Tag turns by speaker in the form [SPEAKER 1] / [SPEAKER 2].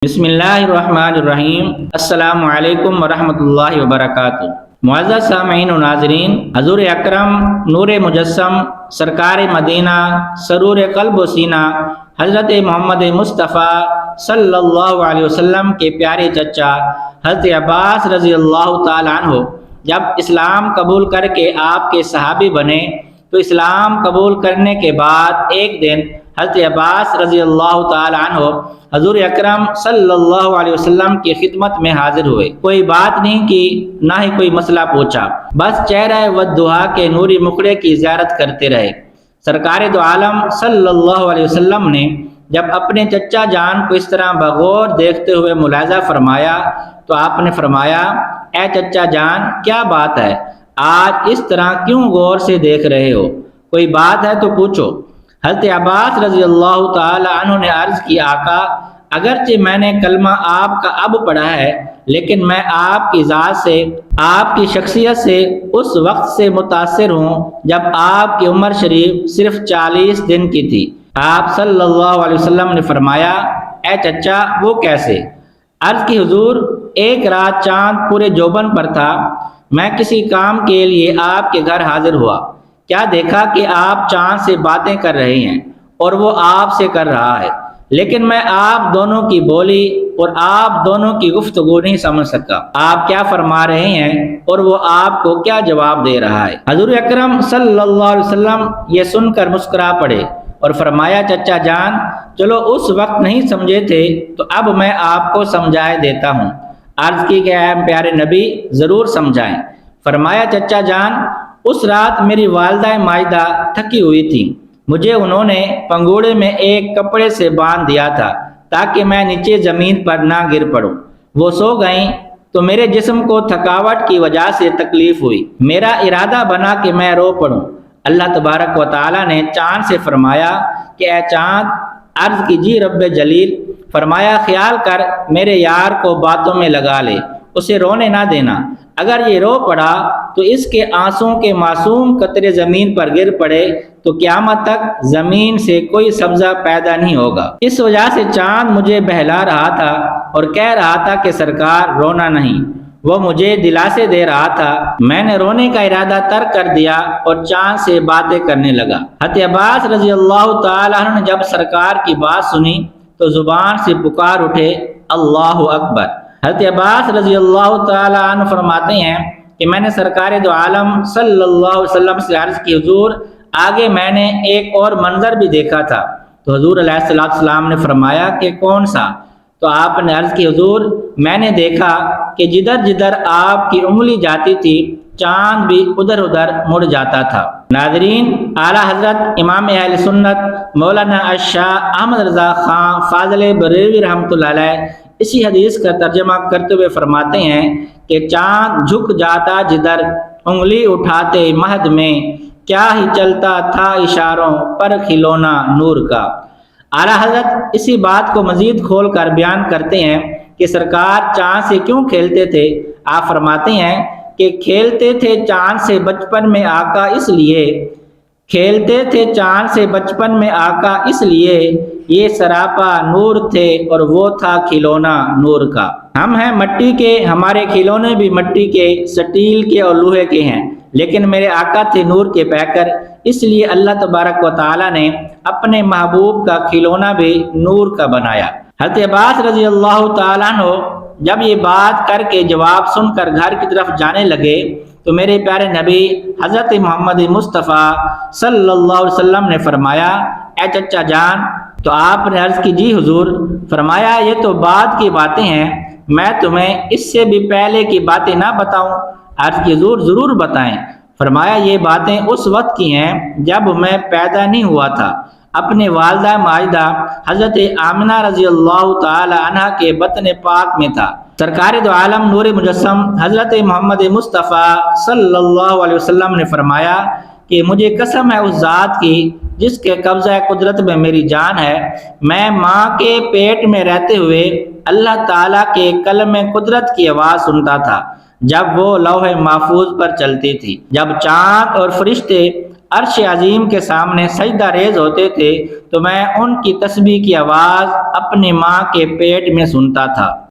[SPEAKER 1] بسم اللہ الرحمن الرحیم۔ السلام علیکم ورحمۃ اللہ وبرکاتہ۔ معزز سامعین و ناظرین، حضور اکرم نور مجسم سرکار مدینہ سرور قلب و سینہ حضرت محمد مصطفیٰ صلی اللہ علیہ وسلم کے پیارے چچا حضرت عباس رضی اللہ تعالیٰ عنہ جب اسلام قبول کر کے آپ کے صحابی بنے تو اسلام قبول کرنے کے بعد ایک دن حضرت عباس رضی اللہ تعالیٰ عنہ حضور اکرم صلی اللہ علیہ وسلم کی خدمت میں حاضر ہوئے۔ کوئی بات نہیں کی، نہ ہی کوئی مسئلہ پوچھا، بس چہرہ ودعا کے نوری مکڑے کی زیارت کرتے رہے۔ سرکار دو عالم صلی اللہ علیہ وسلم نے جب اپنے چچا جان کو اس طرح بغور دیکھتے ہوئے ملاحظہ فرمایا تو آپ نے فرمایا، اے چچا جان، کیا بات ہے؟ آج اس طرح کیوں غور سے دیکھ رہے ہو؟ کوئی بات ہے تو پوچھو۔ حضرت عباس رضی اللہ تعالی عنہ نے عرض کی، آقا، اگرچہ میں نے کلمہ آپ کا اب پڑھا ہے لیکن میں آپ کی ذات سے، آپ کی شخصیت سے اس وقت سے متاثر ہوں جب آپ کی عمر شریف صرف 40 دن کی تھی۔ آپ صلی اللہ علیہ وسلم نے فرمایا، اے چچا، وہ کیسے؟ عرض کی، حضور، ایک رات چاند پورے جوبن پر تھا، میں کسی کام کے لیے آپ کے گھر حاضر ہوا، کیا دیکھا کہ آپ چاند سے باتیں کر رہے ہیں اور وہ آپ سے کر رہا ہے، لیکن میں آپ دونوں کی بولی اور آپ دونوں کی گفتگو نہیں سمجھ سکا، آپ کیا فرما رہے ہیں اور وہ آپ کو کیا جواب دے رہا ہے۔ حضور اکرم صلی اللہ علیہ وسلم یہ سن کر مسکرا پڑے اور فرمایا، چچا جان، چلو اس وقت نہیں سمجھے تھے تو اب میں آپ کو سمجھائے دیتا ہوں۔ عرض کی کہ اے پیارے نبی، ضرور سمجھائیں۔ فرمایا، چچا جان، اس رات میری والدہ ماجدہ تھکی ہوئی تھی، مجھے انہوں نے پنگوڑے میں ایک کپڑے سے باندھ دیا تھا تاکہ میں نیچے زمین پر نہ گر پڑوں۔ وہ سو گئیں تو میرے جسم کو تھکاوٹ کی وجہ سے تکلیف ہوئی، میرا ارادہ بنا کہ میں رو پڑوں۔ اللہ تبارک و تعالیٰ نے چاند سے فرمایا کہ اے چاند، عرض کیجیے رب جلیل، فرمایا خیال کر میرے یار کو باتوں میں لگا لے، اسے رونے نہ دینا، اگر یہ رو پڑا تو اس کے آنسوں کے معصوم قطرے زمین پر گر پڑے تو قیامت تک زمین سے کوئی سبزہ پیدا نہیں ہوگا۔ اس وجہ سے چاند مجھے بہلا رہا تھا اور کہہ رہا تھا کہ سرکار رونا نہیں، وہ مجھے دلاسے دے رہا تھا۔ میں نے رونے کا ارادہ ترک کر دیا اور چاند سے باتیں کرنے لگا۔ حضرت عباس رضی اللہ تعالیٰ عنہ نے جب سرکار کی بات سنی تو زبان سے پکار اٹھے، اللہ اکبر۔ حضرت عباس رضی اللہ تعالیٰ عنہ فرماتے ہیں کہ میں نے سرکار دو عالم صلی اللہ علیہ وسلم سے عرض کی، حضور، آگے میں نے ایک اور منظر بھی دیکھا تھا۔ تو حضور علیہ السلام نے فرمایا کہ کون سا؟ تو آپ نے عرض کی، حضور، میں نے دیکھا کہ جدھر جدھر آپ کی انگلی جاتی تھی چاند بھی ادھر ادھر مڑ جاتا تھا۔ ناظرین، اعلیٰ حضرت امام اہل سنت مولانا الشاہ احمد رضا خان فاضل بریلوی رحمۃ اللہ علیہ اسی حدیث کا ترجمہ کرتے ہوئے فرماتے ہیں کہ چاند جھک جاتا جدھر انگلی اٹھاتے مہد میں، کیا ہی چلتا تھا اشاروں پر کھلونا نور کا۔ اعلیٰ حضرت اسی بات کو مزید کھول کر بیان کرتے ہیں کہ سرکار چاند سے کیوں کھیلتے تھے۔ آپ فرماتے ہیں کہ کھیلتے تھے چاند سے بچپن میں آقا اس لیے، کھیلتے تھے چاند سے بچپن میں آقا اس لیے، یہ سراپا نور تھے اور وہ تھا کھلونا نور کا۔ ہم ہیں مٹی کے، ہمارے کھلونے بھی مٹی کے، سٹیل کے اور لوہے کے ہیں، لیکن میرے آقا تھے نور کے پیکر، اس لیے اللہ تبارک و تعالیٰ نے اپنے محبوب کا کھلونا بھی نور کا بنایا۔ حضرت عباس رضی اللہ تعالیٰ عنہ جب یہ بات کر کے جواب سن کر گھر کی طرف جانے لگے تو میرے پیارے نبی حضرت محمد مصطفیٰ صلی اللہ علیہ وسلم نے فرمایا، اے چچا جان۔ تو آپ نے عرض کی، جی حضور۔ فرمایا، یہ تو بعد کی باتیں ہیں، میں تمہیں اس سے بھی پہلے کی باتیں نہ بتاؤں؟ عرض کی، حضور ضرور بتائیں۔ فرمایا، یہ باتیں اس وقت کی ہیں جب میں پیدا نہیں ہوا تھا، اپنے والدہ ماجدہ حضرت آمنہ رضی اللہ تعالی عنہ کے بطن پاک میں تھا۔ سرکار دو عالم نور مجسم حضرت محمد مصطفیٰ صلی اللہ علیہ وسلم نے فرمایا کہ مجھے قسم ہے اس ذات کی جس کے قبضہ قدرت میں میری جان ہے، میں ماں کے پیٹ میں رہتے ہوئے اللہ تعالیٰ کے قلم قدرت کی آواز سنتا تھا جب وہ لوح محفوظ پر چلتی تھی، جب چاند اور فرشتے عرش عظیم کے سامنے سجدہ ریز ہوتے تھے تو میں ان کی تسبیح کی آواز اپنی ماں کے پیٹ میں سنتا تھا۔